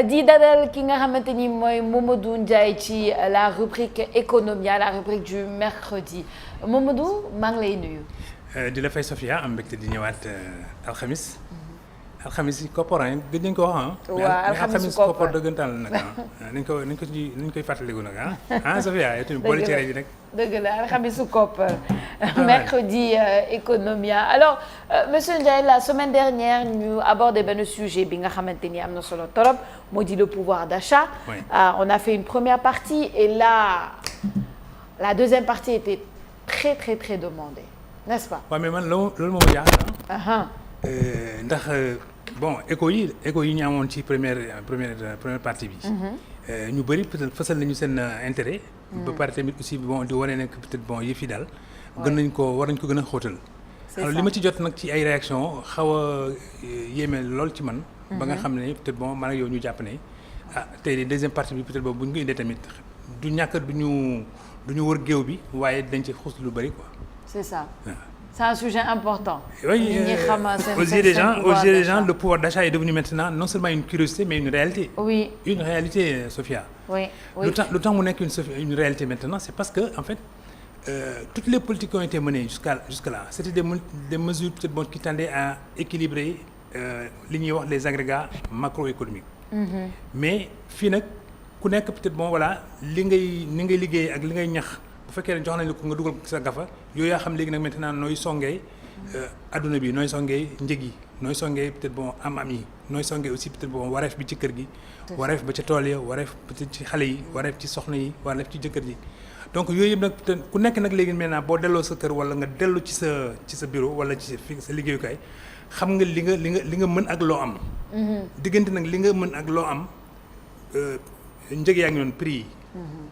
di dalal ki nga xamante ni mooy Mamadou Ndiaye ci la rubrique Economia, la rubrique du mercredi Mamadou maa ngi lay nuyu. di la fay Sofia am mbégte di ñëwaat alxamis. alxamis yi koppar gëj nañu ko wax ah. waaw alxamis koppar dëggantaan la nag ah. nañu koy fàttaliku nag ah Sofia yow tamit boole cere ji nag. dëgg la alxamisu koppar. mercredi Economia alors monsieur Ndiaye la semaine dernière ñu abordé benn sujet bi nga xamante ni am na solo torop moo di le pouvoir d'achat. Oui. On a fait une première partie et là la deuxième partie était très demandée n'est-ce pas. waaw mais man loolu moom jaaxal na. ndax bon écho yi ñu amoon ci première partie bi. ñu bëri peut-être fësal nañu seen intérêt. ba pare tamit aussi bon di wane ne peut-être bon yëf yi daal. war nañ ko gën a xóotal. alors li ma ci jot nag ci ay réaction xaw a yéeme lool ci man. ba nga xam ne peut-être bon man ak yow ñu jàpp ne tey de deuxième partie bi peut-être boobu bu ñu ko indee tamit du ñàkk du ñu wër géew bi waaye dañ ci xuus lu bëri quoi. c'est ça. C'est un sujet important. Oui, aux yeux des gens, le pouvoir d'achat est devenu maintenant non seulement une curiosité, mais une réalité. Oui. Une réalité, Sophia. Oui. Le temps où on est une réalité maintenant, c'est parce que, en fait, toutes les politiques qui ont été menées jusque-là, c'était des mesures peut-être bonnes qui tendaient à équilibrer les agrégats macroéconomiques. Mais, finalement, ku nekk peut-être bon voilà ni ngay liggéey ak li ngay ñax bu fekkee ne jox nañ la ko nga dugal sa gafa yooyu yaa xam léegi nag maintenant nooy songee adduna bi nooy songee njëg yi nooy songee peut-être bon am yi nooy songee aussi peut-être bon wareef bi ci kër gi wareef ba ca tool ya wareef peut-être ci xale yi wareef ci soxna yi wareef ci jëkkër ji donc yooyu yëpp nag peut-être ku nekk nag léegi maintenant boo delloo sa kër wala nga dellu ci sa bureau wala ci sa liggéeyukaay xam nga li nga mën ak loo am diggante nag li nga mën ak loo am njëg yaa ngi doon prix yi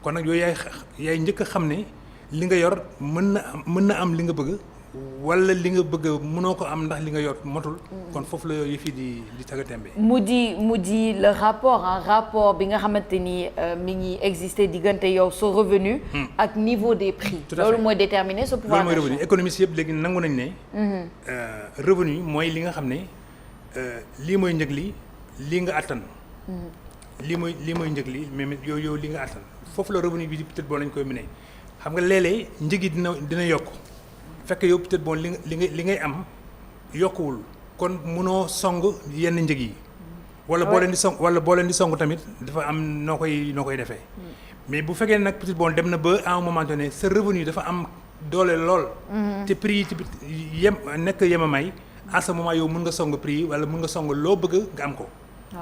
kon nag yooyu yaay njëkk a xam ne li nga yor mën na am li nga bëgg wala li nga bëgg mënoo ko am ndax li nga yor motul kon foofu la yëf yi di taggatémbe mu di le rapport bi nga xamante ni mi ngi exister diggante yow sa revenu ak niveau des prix loolu mooy déterminer ce pouvoir d'achat. loolu mooy revenu économiste yëpp léegi nangu nañ ne revenu mooy li nga xam ne lii mooy njëg lii nga attan lii mooy njëg li mais yow li nga attan foofu la revenu bi peut-être bon lañ koy mënee xam nga léeg-léeg njëg yi dina yokk fekk yow peut-être bon li ngay am yokkuwul kon mënoo song yenn njëg yi wala boo leen di song tamit dafa am noo koy defee mais bu fekkee nag peut-être bon dem na ba à un moment donné sa revenu dafa am doole lool te prix yi nekk yemamay à ce moment yow mën nga song prix yi wala mën nga song loo bëgg nga am ko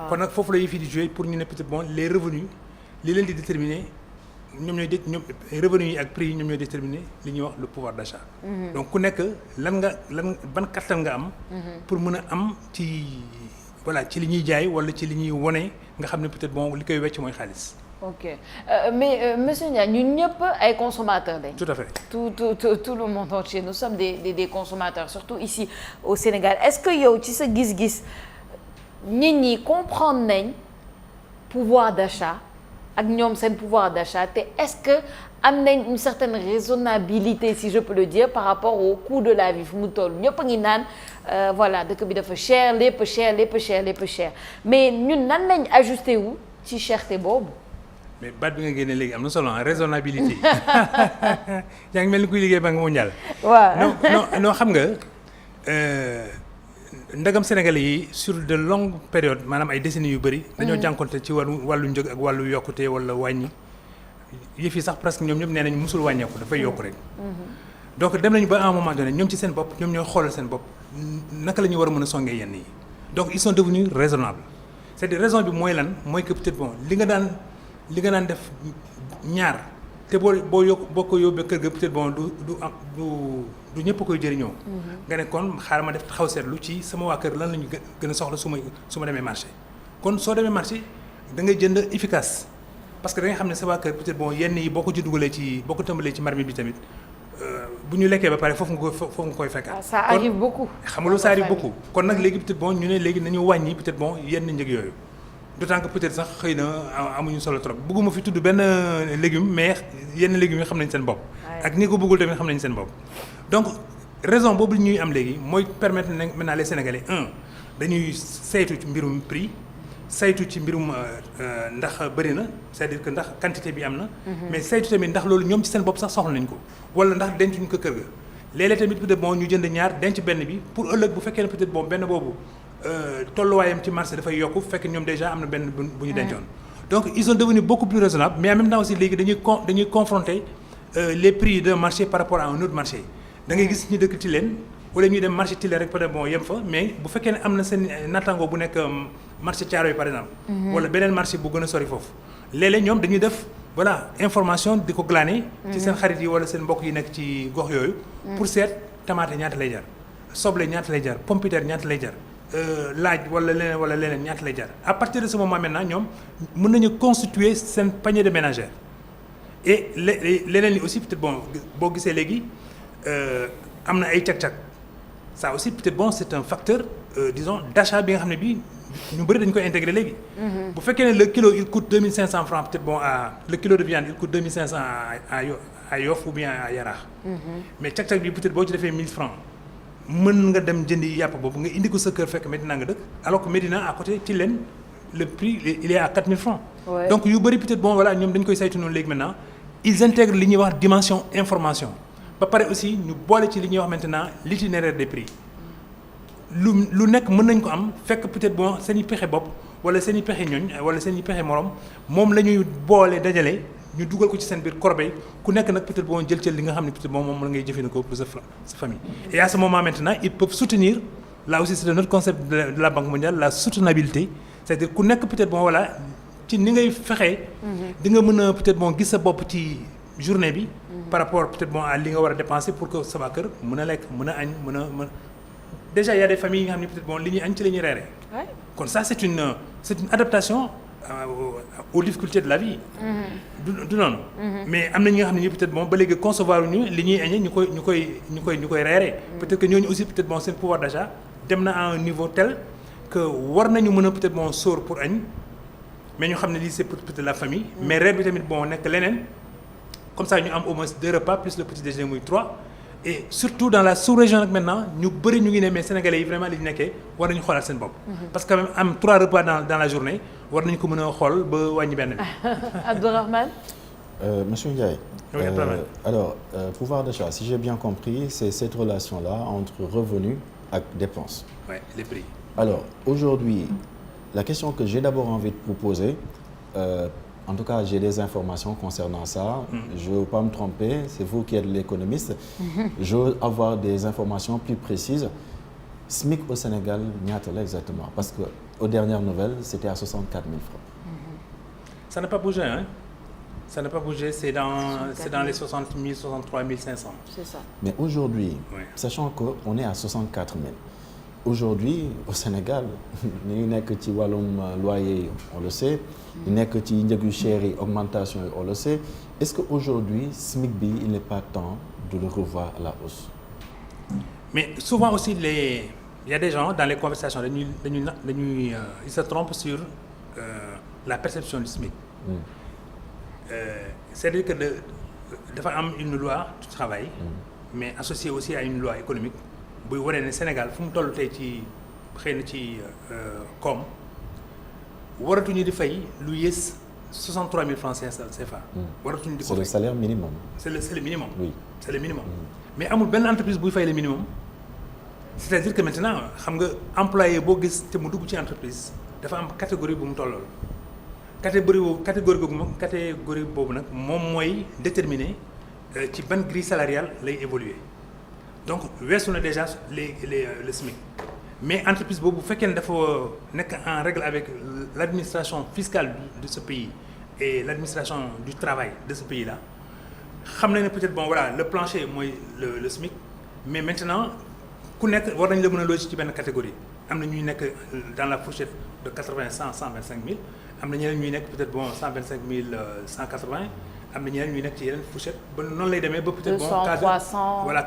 kon nag foofu la yëf yi di jouer pour ñu ne peut-être bon les revenus li leen di déterminer ñoom revenus yi ak prix yi ñoom ñooy déterminer li ñuy wax le pouvoir d'achat. donc ku nekk ban kattan nga am. pour mën a am ci li ñuy jaay wala ci li ñuy wone nga xam ne peut-être bon li koy wecc mooy xaalis. ok mais monsieur Ndiaye ñun ñëpp ay consommateurs lañ. tout à fait tout le monde entier nous sommes des consommateurs surtout ici au Sénégal est-ce que yow ci sa gis-gis. nit ñi comprendre nañ pouvoir d'achat ak ñoom seen pouvoir d'achat te est-ce que am nañ une certaine raisonnabilité si je peux le dire par rapport au coût de la vie fu mu toll ñëpp a ngi naan voilà dëkk bi dafa cher lépp cher mais ñun nan lañ ajusté wu ci cherté boobu. mais baat bi nga génne léegi am na solo raisonnabilité yaa ngi mel ni kuy liggéey Banque mondiale. waaw non xam nga. ndagam Sénégalais yi sur de longues périodes maanaam ay décennies yu bëri. dañoo jànkonte ci wàllu njëg ak wàllu yokkute wala wàññi yëf yi sax presque ñoom ñëpp nee nañu musul wàññeeku dafay yokk rek. donc dem nañu ba à un moment donné ñoom ci seen bopp ñoom ñooy xoolal seen bopp naka la ñu war a mën a songee yenn yi donc ils sont devenus raisonnables c'est-à-dire raison bi mooy lan mooy que peut-être bon li nga daan def ñaar te boo ko yóbbee kër ga peut-être bon du ñëpp koy jëriñoo. nga ne kon xaaral ma def taxaw seetlu ci sama waa kër lan la ñu gën a soxla su ma demee marché kon soo demee marché da ngay jënd efficace parce que da nga xam ne sa waa kër peut-être bon yenn yi boo ko ci dugalee boo ko tëmbalee ci marmite bi tamit bu ñu lekkee ba pare foofu nga koy fekkaat. ça arrive beaucoup. xam nga loolu ça arrive beaucoup kon nag léegi peut-être bon ñu ne léegi nañu wàññi peut-être bon yenn njëg yooyu. d'autant que peut-être sax xëy na amuñu solo trop bëgguma fi tudd benn légume mais yenn légumes yi xam nañ seen bopp. ak ñi ko bëggul tamit xam nañ seen bopp. donc raison boobu ñuy am léegi mooy permettre maintenant les Sénégalais dañuy saytu ci mbirum prix saytu ci mbirum ndax bëri na c'est-à-dire que ndax quantité bi am na. mais saytu tamit ndax loolu ñoom ci seen bopp sax soxla nañ ko wala ndax dencuñ ko kër ga. léeg-léeg tamit peut-être bon ñu jënd ñaar denc benn bi pour ëllëg bu fekkee ne peut-être bon benn boobu tolluwaayam ci marché dafay yokku bu fekkee ñoom déjà am na benn bu ñu dencoon. donc ils sont devenus beaucoup plus raisonnables mais en même temps aussi léegi dañuy confronter les prix d'un marché par rapport à un autre marché da ngay gis ñu dëkk Tilène wala ñuy dem marché Tilène rek peut-être bon yem fa mais bu fekkee ne am na seen nattaango bu nekk marché Thiaroye par exemple. wala beneen marché bu gën a sori foofu. léeg-léeg ñoom dañuy def voilà information di ko glaner. ci seen xarit yi wala seen mbokk yi nekk ci gox yooyu. pour seet tomate ñaata lay jar soble ñaata lay jar pomme de terre ñaata lay jar. laaj wala leneen ñaata lay jar à partir de ce moment maintenant ñoom mën nañu constituer seen panier de ménagère et leneen li aussi peut-être bon boo gisee léegi am na ay cag-cag ça aussi peut-être bon c'est un facteur disons d'achat bi nga xam ne bii ñu bëri dañu koy intégrer léegi. bu fekkee ne le kilo il coûte 2500 francs peut-être bon le kilo de viande il coûte 2500 à Yoff ou bien à Yaraax. mais cag-cag bi peut-être boo ci defee 1000 francs mën nga dem jëndi yàpp boobu nga indi ko sa kër fekk Médina nga dëkk alors que Médina à côté Tilène le prix il est à 4000 francs. Ouais. donc yu bëri peut-être bon voilà ñoom dañ koy saytu noonu léegi maintenant ils intègrent li ñuy wax dimension information ba pare aussi ñu boole ci li ñuy wax maintenant l'itinéraire des prix lu nekk mën nañ ko am fekk peut-être bon seen i pexe bopp wala seen i pexe ñooñ wala seen i pexe morom moom la ñuy boole dajale ñu dugal ko ci seen biir corbeille ku nekk nag peut-être bon jël li nga xam ne peut-être bon moom la ngay jëfandikoo pour sa famille. et à ce moment maintenant ils peuvent soutenir là aussi c'est notre concept de la Banque mondiale la soutenabilité c'est-à-dire ku nekk peut-être bon voilà ci ni ngay fexee. di nga mën a peut-être bon gis sa bopp ci journée bi. par rapport peut-être bon à li nga war a dépenser pour que sama kër mën a lekk mën a añ mën a déjà il y a des familles yi nga xam ne peut-être bon li ñuy añ ci la ñuy reere. kon ça c'est une adaptation aux difficultés de la vie. du noonu. mais am na ñi nga xam ne peut-être bon ba léegi concevoir ñu li ñuy añee ñu koy reeree. peut-être que ñooñu aussi peut-être bon seen pouvoir d'achat dem na à un niveau tel que war nañu mën a peut-être bon sóor pour añ mais ñu xam ne lii c'est pour peut-être la famille. mais reer bi tamit bon nekk leneen comme ça ñu am au moins 2 repas plus le petit déjeuner muy 3. et surtout dans la sous-région nag maintenant ñu bëri ñu ngi ne mais sénégalais yi vraiment li ñu nekkee war nañu xoolaat seen bopp. parce que quand même am 3 repas dans la journée war nañu ko mën a xool ba wàññi benn bi. Abdourahmane. Monsieur Ndiaye. Oui, alors pouvoir d'achat si j'ai bien compris c'est cette relation-là entre revenus ak dépenses. Oui, les prix. Alors aujourd'hui la question que j'ai d'abord envie de vous poser. En tout cas, j'ai des informations concernant ça. Je ne veux pas me tromper, c'est vous qui êtes l'économiste. Je veux avoir des informations plus précises. SMIC au Sénégal, ñaata la exactement? Parce que aux dernières nouvelles, c'était à 64 000 francs. Ça n'a pas bougé, hein? Ça n'a pas bougé, c'est dans les 60 000, 63 500. C'est ça. Mais aujourd'hui, sachant qu'on est à 64 000, aujourd'hui au Sénégal ñu nekk ci wàllum loyer on le sait ñu nekk ci njëgu cher yi augmentation yi on le sait est-ce que aujourd'hui SMIC bi il n'est pas temps de le revoir à la hausse. mais souvent aussi il y a des gens dans les conversations dañuy ils se trompent sur la perception du SMIC. C'est-à-dire que dafa am une loi du travail. mais associée aussi à une loi économique. buy waree ne Sénégal fu mu toll tey ci xëy na ci koom waratuñu di fay lu yées 63 000 francs CFA. waratuñu di ko fay c'est le salaire minimum. c'est le minimum. oui c'est le minimum. mais amul benn entreprise buy fay le minimum. c'est-à-dire que maintenant xam nga employé boo gis te mu dugg ci entreprise dafa am catégorie bu mu tollool catégorie boobu nag moom mooy déterminer ci ban grille salariale lay évoluer. donc weesu na déjà le SMIC mais entreprise boobu bu fekkee ne dafa nekk en règle avec l'administration fiscale de ce pays et l'administration du travail de ce pays là xam na ne peut-être bon voilà le plancher mooy le SMIC mais maintenant ku nekk war nañ la mën a loger ci benn catégorie am na ñuy nekk dans la fourchette de 80 100 125 000 am na ñeneen ñuy nekk peut-être bon 125 000 180. am na ñeneen ñuy nekk ci yeneen fourchette ba noonu lay demee ba peut-être bon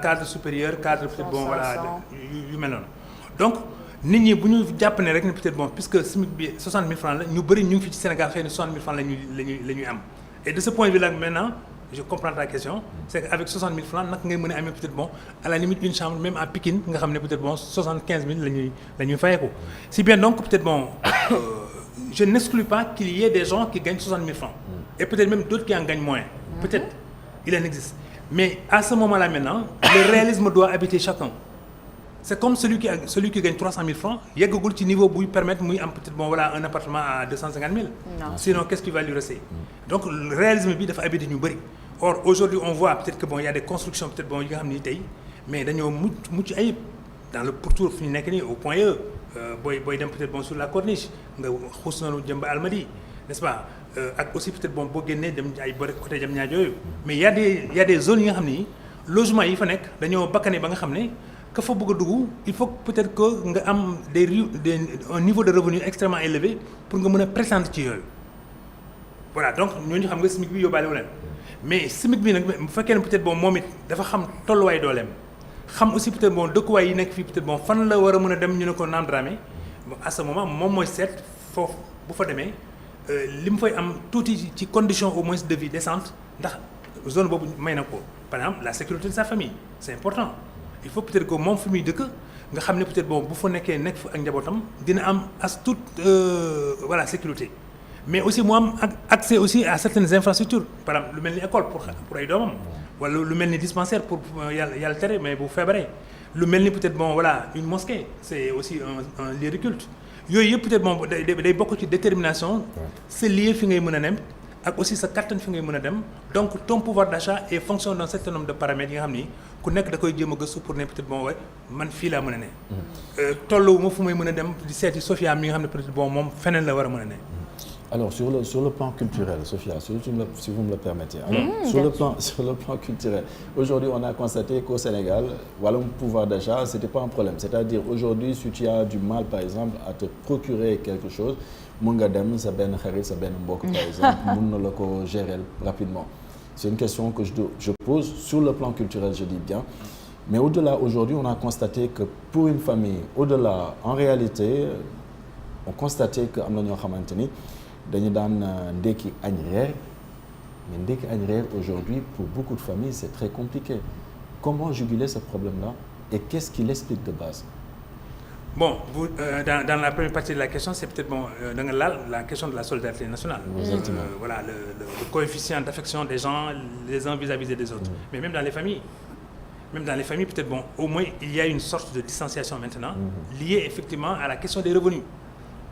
cadre supérieur cadre peut-être bon voilà yu mel noonu donc nit ñi bu ñu jàpp ne rek ne peut-être bon puisque SMIC bi 60 000 francs la ñu bëri ñu ngi fi ci Sénégal xëy na 60 000 francs la ñuy am et de ce point de vue là maintenant je comprends ta question c'est que avec 60 000 francs nag ngay mën a amee peut-être bon à la limite une chambre même à Pikine nga xam ne peut-être bon 75 000 la ñuy fayeeku si bien donc peut-être bon je n'exclus pas qu'il y ait des gens qui gagnent 60 000 francs. Et peut-être même d'autres qui en gagnent moins. Peut-être, il en existe. Mais à ce moment-là maintenant, le réalisme doit habiter chacun. C'est comme celui qui gagne 300 000 francs, il y a un niveau pour lui permettre peut-être un appartement à 250 000. Non. Sinon, qu'est-ce qui va lui rester? Donc, le réalisme doit habiter nous. Or, aujourd'hui, on voit peut-être qu'il y a des constructions, peut-être mais dans le pourtour au point E, peut-être sur la corniche, n'est-ce pas? Aussi peut-être côté mais il y a des zones qui ont logement yi fa nek dañoo bakane ba nga xamné ka fa bëgg dugg il faut peut-être que nga am un niveau de revenu extrêmement élevé pour nga mëna prétendre ci yoy. Voilà, donc ñooñu xam nga SMIC bi yóbbaale wu leen mais SMIC bi nag bu fekkee peut-être momit dafa xam tolluwaay dooleem xam aussi peut-être dëkkuwaay yi nekk fii peut-être fan la war a mën a dem ñu ne ko Naam Dramé à ce moment moom mooy seet foofu bu fa demee li mu fay am tuuti ci condition au moins de vie décente ndax zone boobu may na ko par exemple la sécurité de sa famille c'est important il faut peut-être que moom fi muy dëkk nga xam ne peut-être bu fa nekkee nekk fa ak njabootam dina am as toute voilà sécurité mais aussi mu am accès aussi à certaines infrastructures par exemple lu mel ni école pour ay doomam wala lu mel ni dispensaire pour yàlla tere mais bu feebaree lu mel ni peut-être voilà une mosquée c'est aussi un lieu de culte yooyu yëpp peut-être day bokk ci détermination sa lieu fi ngay mën a nem ak aussi sa kattan fi ngay mën a dem donc ton pouvoir d'achat est fonction d'un certain nombre de paramètres yi nga xam ni ku nekk da koy jéem a gëstu pour ne peut-être man fii laa mën a ne tolluwu ma fu may mën a dem di seeti Sophia mi nga xam ne peut-être moom feneen la war a mën a ne. Alors sur le plan culturel, Sophia, si vous me le permettez. Alors, sur le plan culturel, aujourd'hui on a constaté qu'au Sénégal, voilà, le pouvoir d'achat, c'était pas un problème. C'est-à-dire aujourd'hui, si tu as du mal par exemple à te procurer quelque chose, mun nga dem sa benn xarit sa benn mbokk par exemple, mun na la ko gérer rapidement. C'est une question que je pose sur le plan culturel, je dis bien. Mais au-delà, aujourd'hui, on a constaté que pour une famille, au-delà, en réalité, on constatait que am na ñoo xamante ni dañu daan ndekki añ reer mais ndekki añ reer aujourd'hui pour beaucoup de familles c'est très compliqué. Comment juguler ce problème-là et qu'est-ce qui l'explique de base? Bon, dans la première partie de la question, c'est peut-être la question de la solidarité nationale. Voilà, le coefficient d'affection des gens les uns vis-à-vis des autres. Mais même dans les familles, peut-être au moins il y a une sorte de distanciation maintenant liée effectivement à la question des revenus.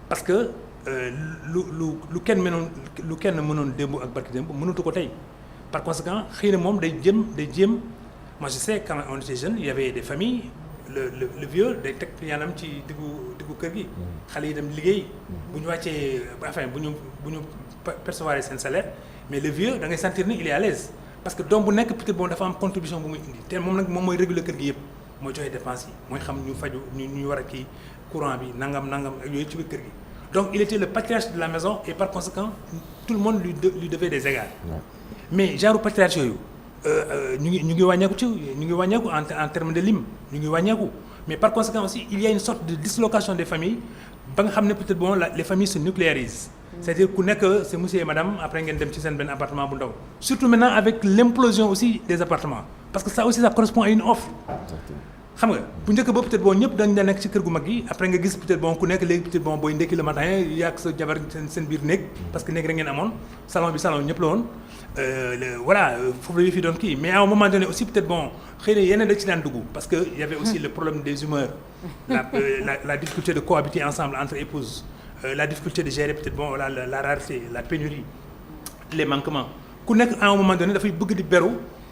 Parce que lu kenn mënoon démb ak barki démb mënatu ko tey par conséquent xëy na moom day jéem moi je sais quand on était jeune il y avait des familles le vieux day teg yaanam ci diggu kër gi xale yi dem liggéey bu ñu wàccee enfin bu ñu percevoir seen salaire mais le vieux da ngay sentir ni il est à l'aise parce que doom bu nekk peut-être dafa am contribution bu muy indi te moom nag moom mooy réguler kër gi yëpp mooy joxe dépense yi mooy xam ñu faju ñu war a kii courant bi nangam ak yooyu ci biir kër gi. Donc il était le patriarche de la maison et par conséquent tout le monde lui devait des égards. Mais genre patriarche yooyu ñu ngi wàññeeku en termes de lim ñu ngi wàññeeku mais par conséquent aussi il y a une sorte de dislocation des familles ba nga xam ne peut-être les familles se nucléarisent. C'est-à-dire ku nekk c'est monsieur et madame après ngeen dem ci seen benn appartement bu ndaw surtout maintenant avec l'implosion aussi des appartements parce que ça aussi ça correspond à une offre. xam nga bu njëkk ba peut-être ñëpp dañ nekk ci kër gu mag yi après nga gis peut-être ku nekk léegi peut-être booy ndekki le matin yàgg sa jabar seen biir néeg parce que néeg rek ngeen amoon salon ñëpp la woon voilà foofu la fi doon kii mais à un moment donné aussi peut-être xëy na yeneen da ci daan dugg parce que y avait aussi le problème des humeurs la difficulté de cohabiter ensemble entre épouses la difficulté de gérer peut-être la rareté la pénurie les manquements ku nekk à un moment donné dafay bëgg di beru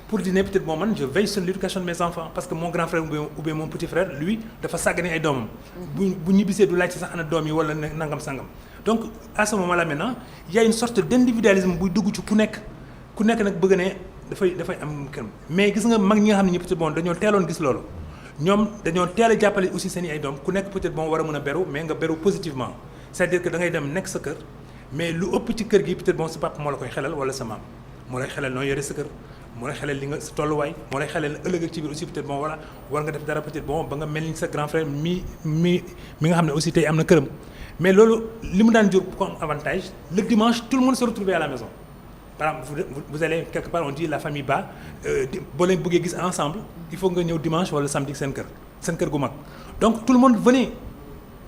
pour dire peut-être man je veille sur l'éducation de mes enfants parce que mon grand frère ou bien mon petit frère lui dafa sàggane ay doomam bu ñibbisee du laaj ci sax ana doom yi wala nangam sangam donc à ce moment là maintenant il y a une sorte d'individualisme buy dugg ci ku nekk nag bëgg ne dafay am këram mais gis nga mag ñi nga xam ne ñi peut-être dañoo teeloon gis loolu ñoom dañoo teel a jàppale aussi seen i ay doom ku nekk peut-être war a mën a beru mais nga beru positivement c'est-à-dire que da ngay dem nekk sa kër mais lu ëpp ci kër gi peut-être sa papa moo la koy xelal wala sa maam moo lay xelal noo yore sa kër moo lay xelal li nga sa tolluwaay moo lay xelal ëllëg ci biir aussi peut-être voilà war nga def dara peut-être ba nga mel ni sa grand frère mi nga xam ne aussi tey am na këram mais loolu li mu daan jur comme avantage le dimanche tout le monde se retrouvait à la maison par exemple vous allez quelque part on dit la famille ba boo leen bëggee gis ensemble il faut nga ñëw dimanche wala samedi seen kër gu mag donc tout le monde venait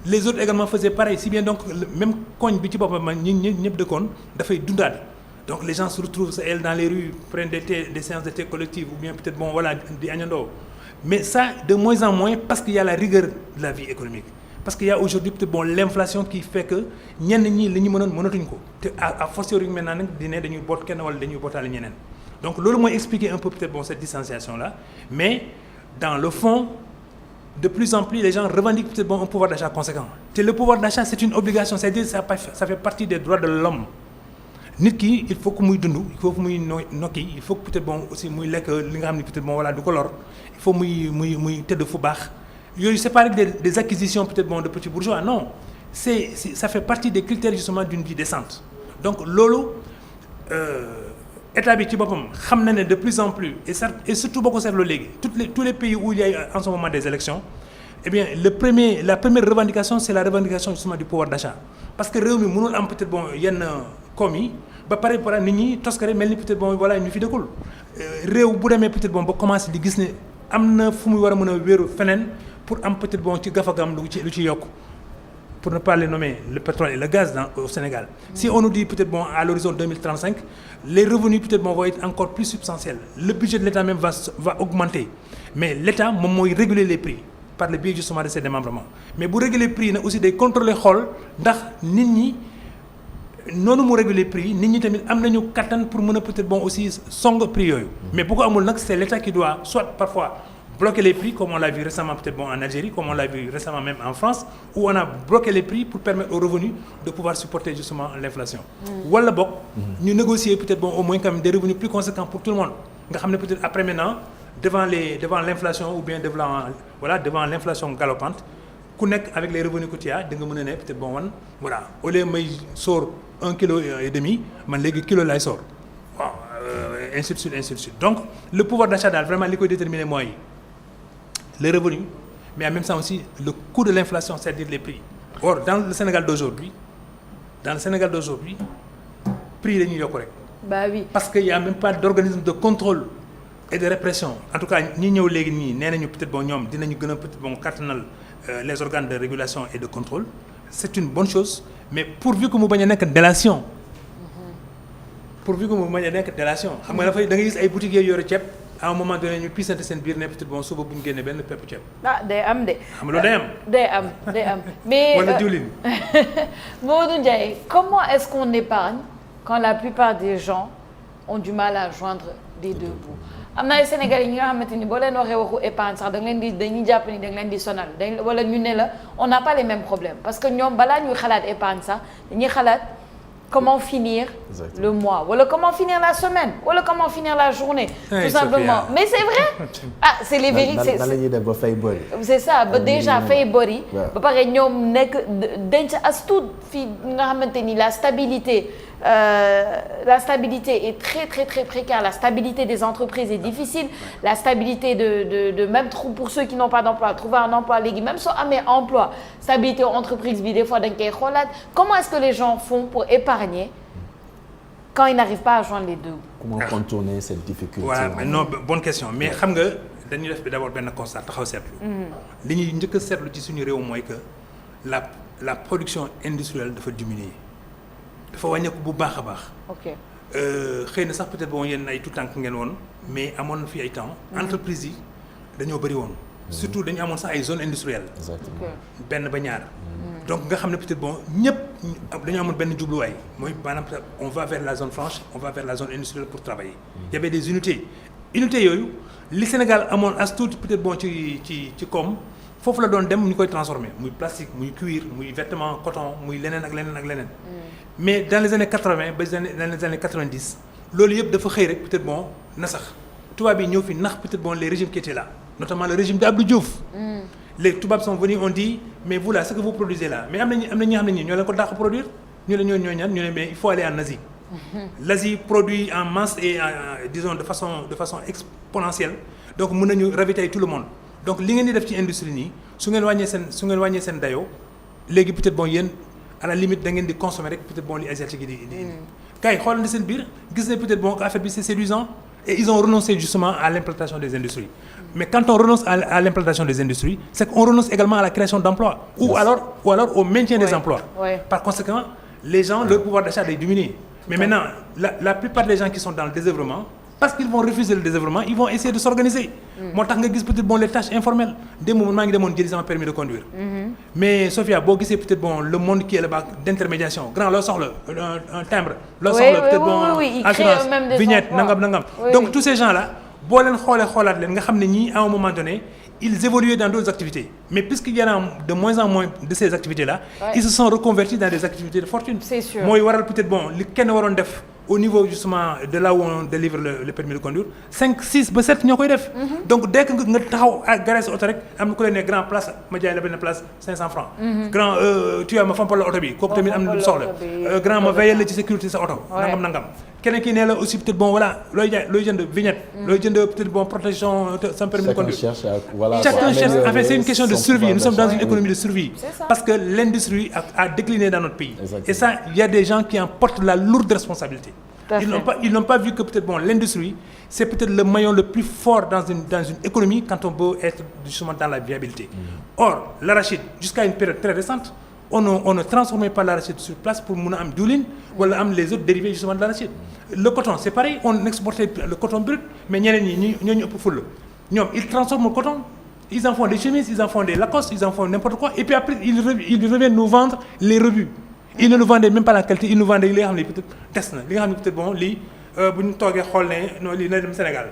les autres également faisaient pareil si bien donc même koñ bi ci boppam ñëpp dëkkoon dafay dundaat donc les gens se retrouvent dans les rues prennent des séances de thé collectives ou bien peut-être bon voilà di añandoo mais ça de moins en moins parce qu'il y a la rigueur de la vie économique parce qu'il y a aujourd'hui peut-être bon l'inflation qui fait que ñenn ñi li ñu mënatuñ ko te à fortiori maintenant nag di ne dañuy boot kenn wala dañuy bootaale ñeneen donc loolu mooy expliquer un peu peut-être bon cette distanciation là mais dans le fond de plus en plus les gens revendiquent peut-être bon un pouvoir d'achat conséquent te le pouvoir d'achat c'est une obligation c'est-à-dire ça fait partie des droits de l'homme nit ki il faut que muy dund il faut que muy nokki il faut que peut-être bon aussi muy lekk li nga xam ne peut-être bon voilà du ko lor il faut muy tëdd fu baax yooyu c'est pas rek des acquisitions peut-être bon de petits bourgeois non ça fait partie des critères justement d'une vie décente donc loolu état bi ci boppam xam na ne de plus en plus et surtout boo ko seetloo léegi tous les pays où il y a en ce moment des élections eh bien la première revendication c'est la revendication justement du pouvoir d'achat parce que réew mi mënul am peut-être bon yenn koom yi ba pare nit ñi toskare mel ni peut-être bon voilà ñu fi dëkkul réew bu demee peut-être bon ba commencer di gis ne am na fu muy war a mën a wéeru feneen pour am peut-être bon ci gafagam lu ci yokk pour ne pas les nommer le pétrole et le gaz au Sénégal si on nous dit peut-être bon à l'horizon 2035 les revenus peut-être bon vont être encore plus substantiels le budget de l'État même va augmenter mais l'État moom mooy réguler les prix par le biais justement de ses démembrements mais bu réguler prix nag aussi day contrôler xool ndax nit ñi noonu mu réguler prix nit ñi tamit am nañu kattan pour mën a peut-être bon aussi song prix yooyu mais bu ko amul nag c'est l'État qui doit soit parfois bloquer les prix comme on l'a vu récemment peut-être bon en Algérie comme on l'a vu récemment même en France où on a bloqué les prix pour permettre aux revenus de pouvoir supporter justement l'inflation wala bokk ñu négocier peut-être bon au moins quand même des revenus plus conséquents pour tout le monde nga xam ne peut-être après maintenant devant l'inflation ou bien devant l'inflation galopante ku nekk avec les revenus que tu as da nga mën a ne peut-être bon man voilà au lieu may sóor 1,5 kilo man léegi kilo lay sóor waaw ainsi de suite donc le pouvoir d'achat daal vraiment li koy déterminer mooy le revenu mais en même temps aussi le coût de l'inflation c'est-à-dire les prix or dans le Sénégal d'aujourd'hui prix dañuy yokk rek bah oui parce que y a même pas d'organisme de contrôle et de répression en tout cas ñi ñëw léegi nii nee nañu peut-être bon ñoom dinañu gën a peut-être bon kattanal les organes de régulation et de contrôle c'est une bonne chose mais pourvu que mu bañ a nekk délation xam nga dafay da ngay gis ay boutiques yooyu yore ceeb à un moment donné ñu pisante seen biir ne peut-être bon suba bu ñu génnee benn pepp ceeb. day am de. xam nga loolu day am. mais wala diwlin. Mamadou Ndiaye comment est-ce qu'on épargne quand la plupart des gens ont du mal à joindre les deux bouts am na ay Sénégalais yi nga xamante ni boo leen waxee waxu épargne sax dañuy jàpp ni da nga leen di sonal wala ñu ne la on n'a pas les mêmes problèmes parce que ñoom balaa ñuy xalaat épargne sax dañuy xalaat. Comment finir le mois wala comment finir la semaine wala comment finir la journée tout simplement mais c'est vrai c'est les vérités c'est ça ba déjà fay bor yi ba pare ñoom nekk denc as tuut fii nga xamante ni la stabilité est très très très précaire la stabilité des entreprises est difficile la stabilité de même pour ceux qui n'ont pas d'emploi trouver un emploi léegi même soo amee emploi stabilité entreprise bi des fois dañ koy xoolaat comment est-ce que les gens font pour épargner quand ils n'arrivent pas à joindre les deux comment contourner cette difficulté voilà non bonne question mais xam nga dañuy def d'abord benn constat taxaw seetlu li ñuy njëkk a seetlu ci suñu réew mooy que la production industrielle dafa diminuer dafa wàññeeku bu baax a baax. ok xëy na sax peut-être bon yéen ay tout tànk ngeen woon mais amoon na fi ay temps. entreprise yi dañoo bëri woon. surtout dañu amoon sax ay zones industrielles. exactement benn ba ñaar. donc nga xam ne peut-être bon ñëpp dañoo amoon benn jubluwaay mooy maanaam on va vers la zone franche on va vers la zone industrielle pour travailler. Il y avait des unités yooyu li Sénégal amoon as tuuti peut-être bon ci koom. foofu la doon dem ñu koy transformer muy plastique muy cuir muy vêtement coton muy leneen ak leneen. mais dans les années 80 ba dans les années 90 loolu yëpp dafa xëy rek peut-être bon na sax tubaab yi ñëw fi nax peut-être bon les régimes qui étaient là notamment le régime d'Abdou Diouf. les tubaab sont venus on dit mais vous là ce que vous produisez là mais am na ñi nga xam ne ñoo leen ko dàq produire ñu ne ñoo ñaan ñu ne mais il faut aller en Asie. L'Asie produit en masse et disons de façon exponentielle donc mën nañu ravitailler tout le monde. donc li ngeen di def ci industrie nii su ngeen wàññee seen dayoo léegi peut-être bon yéen à la limite da ngeen di consommer rek peut-être bon li asiatique yi di gars yi xoolal seen biir gis ne peut-être bon affaire bi c'est séduisant et ils ont renoncé justement à l'implantation des industries Mais quand on renonce à l'implantation des industries, c'est qu'on renonce également à la création d'emplois ou alors au maintien des emplois. Par conséquent, les gens, leur pouvoir d'achat est diminué. Mais maintenant, la plupart des gens qui sont dans le désœuvrement, parce qu'ils vont refuser le désœuvrement, ils vont essayer de s'organiser. Moo tax nga gis peut-être bon les tâches informelles. Démb maa ngi demoon jëli sama permis de conduire. Mais Sophia boo gisee peut-être bon le monde qui est là-bas d'intermédiation grand loo soxla un timbre. loo soxla peut-être bon assurance vignette nangam. Donc tous ces gens-là boo leen xoolaat leen nga xam ne ñii à un moment donné ils évoluaient dans d'autres activités. Mais puisqu'il y en a de moins en moins de ces activités-là, ils se sont reconvertis dans des activités de fortune. C'est sûr. Mooy waral peut-être bon li kenn waroon def au niveau justement de là où on délivre le permis de conduire 5 6 ba 7 ñoo koy def. Donc dès que nga taxaw ak garage sa oto rek am na ku leen ne grand place ma jaay la benn place 500 francs. Grand tu ma fampal la oto bi kooku tamit am na lu soxla. Grand ma veillé la ci sécurité sa oto. nangam. Keneen ki ne la aussi peut-être bon voilà looy jënd vignette. looy jënd peut-être bon protection sans permis de conduire. Chacun cherche en fait c'est une question de survie. Nous sommes dans une économie de survie. Parce que l'industrie a décliné dans notre pays. Et ça il y a des gens qui en portent la lourde responsabilité. Ils n'ont pas vu que peut-être bon l'industrie c'est peut-être le maillon le plus fort dans une économie quand on veut être justement dans la viabilité. Or l'arachide jusqu'à une période très récente on ne transformait pas l'arachide sur place pour mun a am diwlin wala am les autres dérivés justement de l'arachide. Le coton c'est pareil on exportait le coton brut mais ñeneen ñi ñoo ñu ëpp fulla ñoom ils transforment le coton ils en font des chemises ils en font des Lacoste ils en font n'importe quoi et puis après ils reviennent nous vendre les rebuts. Ils ne nous vendaient même pas la qualité ils nous vendaient li nga xam ne peut-être des na li nga xam ne peut-être bon lii bu ñu toogee xool ne non lii na dem Sénégal.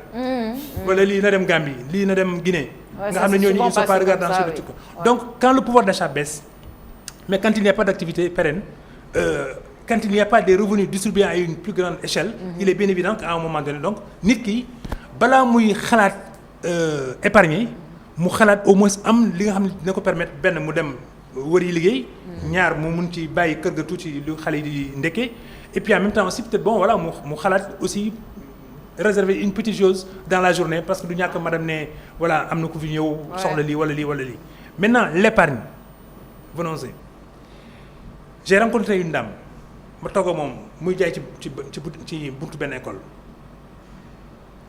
wala lii na dem Gambie lii na dem Guinée. nga xam ne ñooñu ils ne sont pas regardants sur le truc. Donc quand le pouvoir d'achat baisse mais quand il n'y a pas d'activité pérenne quand il n'y a pas des revenus distribués à une plus grande échelle. Il est bien évident qu'à un moment donné donc nit ki balaa muy xalaat épargner mu xalaat au moins am li nga xam ne dina ko permettre benn mu dem wëri liggéey. ñaar mu mun ci bàyyi kër ga tuuti lu xale yi di ndekkee et puis en même temps aussi peut-être bon voilà mu xalaat aussi réserver une petite chose dans la journée parce que du ñàkk madame ne voilà am na ku fi ñëw soxla lii wala lii maintenant l'épargne venons-y j'ai rencontré une dame ma toog moom muy jaay ci buntu benn école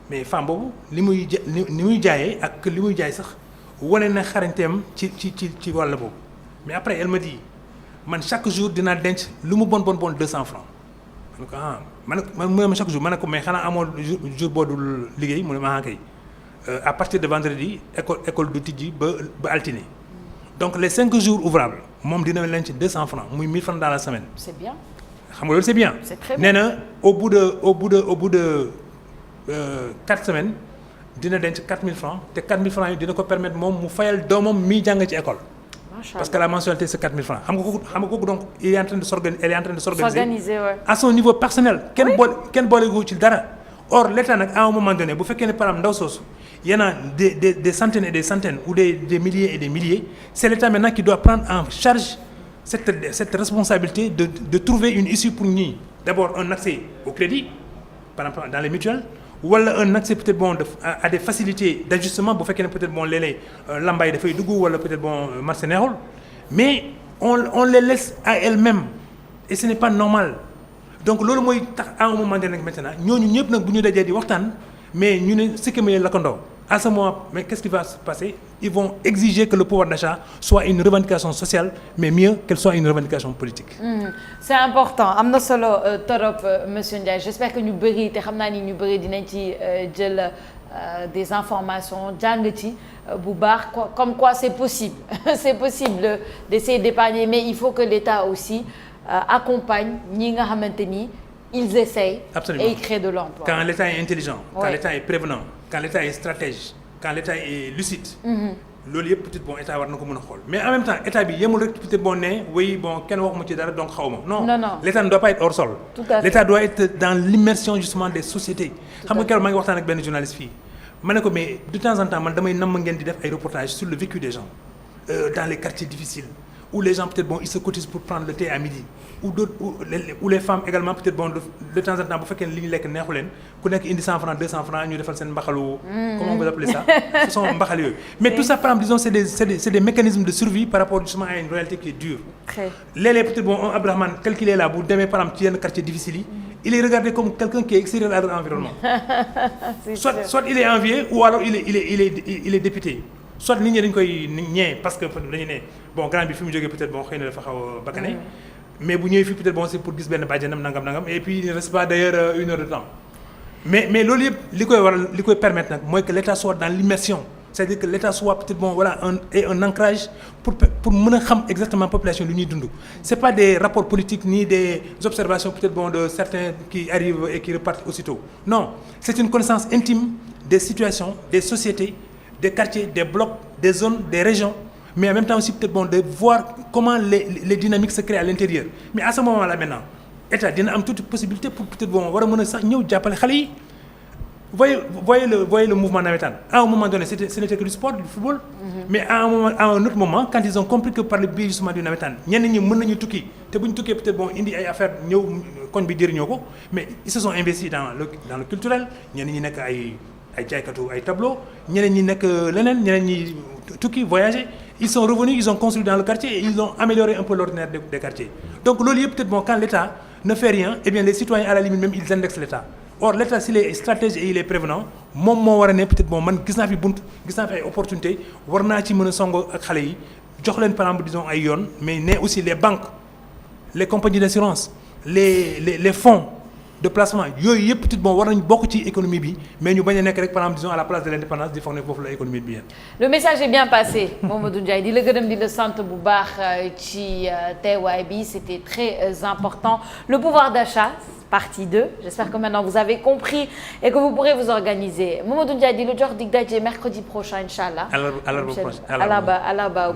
mais femme boobu li muy jaayee ak li muy jaay sax wane na xarañteem ci wàll boobu mais après elle me dit man chaque jour dinaa denc lu mu bon 200 francs man mu ne chaque jour ma ne ko mais xanaa amoo jour boo dul liggéey mu ne ma kay à partir de vendredi école du tijji ba altine donc les 5 jours ouvrables moom dina leen ci 200 francs muy 1000 francs dans la semaine. C'est bien. xam nga loolu c'est bien. C'est très bien. nee na au bout de 4 semaines dina denc 4000 francs te 4000 francs yi dina ko permettre moom mu fayal doomam miy jàng ci école. Parce que la mensualité c'est 4000 francs xam nga kooku donc elle est en train de s'organiser à son niveau personnel kenn boole gu ci dara. Or l'État nag à un moment donné bu fekkee ne par exemple ndaw soosu y en a des centaines et des centaines ou des milliers et des milliers c'est l'État maintenant qui doit prendre en charge cette responsabilité de trouver une issue pour ñii. D'abord un accès au crédit par exemple dans les mutuelles wala un accès peut-être bon à des facilités d'ajustement bu fekkee ne peut-être bon léeg-léeg lambaay dafay dugg wala peut-être bon marché neexul mais on les laisse à elles-mêmes et ce n'est pas normal donc loolu mooy tax à un moment donné maintenant ñooñu ñëpp nag bu ñu dajee di waxtaan mais ñu ne ce que may la ko ndaw à ce moment mais qu'est-ce qui va se passer ils vont exiger que le pouvoir d'achat soit une revendication sociale mais mieux qu'elle soit une revendication politique. C'est important am na solo torop monsieur Ndiaye j'espère que ñu bëri te xam naa ni ñu bëri dinañ ci jël des informations jàng ci bu baax comme quoi c'est possible c'est possible d'essayer d'épargner mais il faut que l'État aussi accompagne ñi nga xamante ni ils essayent. Absolument. Et ils créent de l'emploi. Quand l'État est intelligent, quand l'État est prévenant, quand l'État est stratège, quand l'État est lucide. loolu yëpp peut-être bon état war na ko mën a xool mais en même temps état bi yemul rek peut-être bon ne oui bon kenn waxuma ci dara donc xaw ma. non l'État ne doit pas être hors sol. Tout à fait. L'État doit être dans l'immersion justement des sociétés. xam nga keroog maa ngi waxtaan ak benn journaliste fii ma ne ko mais de temps en temps man damay namm ngeen di def ay reportages sur le vécu des gens dans les quartiers difficiles où les gens peut-être bon ils se cotisent pour prendre le thé à midi ou les femmes également peut-être bon de temps en temps bu fekkee ne li ñu lekk neexu leen ku nekk indi 100 francs 200 francs ñu defal seen mbaxalu. comment vous appelez ça ce sont mbaxal yooyu. mais tout ça par exemple disons c'est des mécanismes de survie par rapport justement à une réalité qui est dure. léeg-léeg peut-être bon Abdourahmane calculé là bu demee par exemple ci yenn quartier difficile yi il est regardé comme quelqu'un qui est extérieur à l'environnement. soit il est envié ou alors il est député. Soit nit ñi dañ koy ñee parce que dañu ne bon grand bi fi mu jógee peut-être bon xëy na dafa xaw a bakkane. Mais bu ñëwee fii peut-être bon c'est pour gis benn bàjjenam nangam et puis il ne reste pas d'ailleurs 1 heure de temps. mais loolu yëpp li koy permettre nag mooy que l'État soit dans l'immersion. C'est-à-dire que l'État soit peut-être bon voilà un ancrage pour mën a xam exactement population lu ñuy dund. C'est pas des rapports politiques ni des observations peut-être bon de certains qui arrivent et qui repartent aussitôt. Non, c'est une connaissance intime des situations, des sociétés, des quartiers, des blocs, des zones, des régions, mais en même temps aussi peut-être bon de voir comment les dynamiques se créent à l'intérieur. Mais à ce moment-là maintenant, État dina am toute possibilité pour peut-être bon war a mën a sax ñëw jàppale xale yi. Voyez le mouvement navétane. À un moment donné, ce n'était que du sport, du football. Mais à un autre moment, quand ils ont compris que par le biais justement du navétane, ñenn ñi mën nañu tukki te bu ñu tukkee peut-être bon indi ay affaires ñëw koñ bi jëriñoo ko mais ils se sont investis dans le culturel ñenn ñi nekk ay jaaykatu ay tableaux ñeneen ñi nekk leneen ñeneen ñi tukki voyager ils sont revenus ils ont construit dans le quartier et ils ont amélioré un peu l'ordinaire des quartiers. Donc loolu yëpp peut-être bon quand l'État ne fait rien, eh bien les citoyens à la limite même ils indexent l'État. Or l'État s'il est stratège et il est prévenant moom moo war a ne peut-être bon man gis naa fi bunt gis naa fi ay opportunité war naa ci mën a songo ak xale yi jox leen par exemple disons ay yoon mais ne aussi les banques les compagnies d'assurance les fonds de placement yooyu yëpp peut-être bon war nañ bokk ci économie bi mais ñu bañ a nekk rek par exemple disons à la place de l'indépendance di foog ne foofu la économie bi bien. Le message est bien passé Mamadou Ndiaye di la gërëm di la sant bu baax ci teewaay bi c'était très important le pouvoir d'achat partie 2 j'espère que maintenant vous avez compris et que vous pourrez vous organiser Mamadou Ndiaye di la jox dig daje mercredi prochain inchallah. Alaba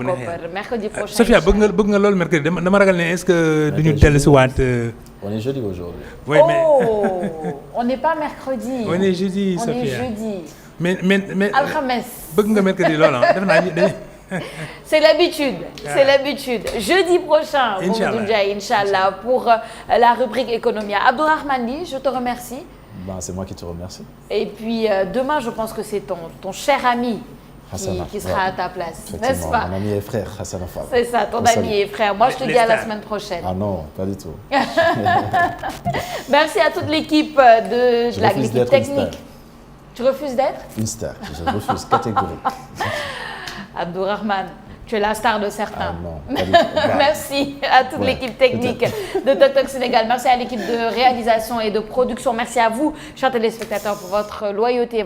mercredi prochain. Sophia bëgg nga loolu mercredi dama ragal ne est-ce que duñu dellu si waat. On est jeudi aujourd'hui. Oui, mais on n'est pas mercredi. On est jeudi, on Sophia. Est jeudi. Mais alxames. bëgg nga mercredi loolu def naa C'est l'habitude. Jeudi prochain, Mamadou Ndiaye, Inch'Allah, pour la rubrique Économia. Abdourahmane Ly, je te remercie. C'est moi qui te remercie. Et puis demain, je pense que c'est ton cher ami qui sera à ta place, n'est-ce pas? Mon ami et frère, Hassana Fall. C'est ça, ton ami et frère. Moi, je te dis à la semaine prochaine. Ah non, pas du tout. Merci à toute l'équipe de l'équipe technique. Tu refuses d'être? Une star, je refuse catégorique. Abdourahmane, tu es la star de certains. Ah non, pas du tout. Merci à toute l'équipe technique de Tok Tok Sénégal. Merci à l'équipe de réalisation et de production. Merci à vous, chers téléspectateurs, pour votre loyauté.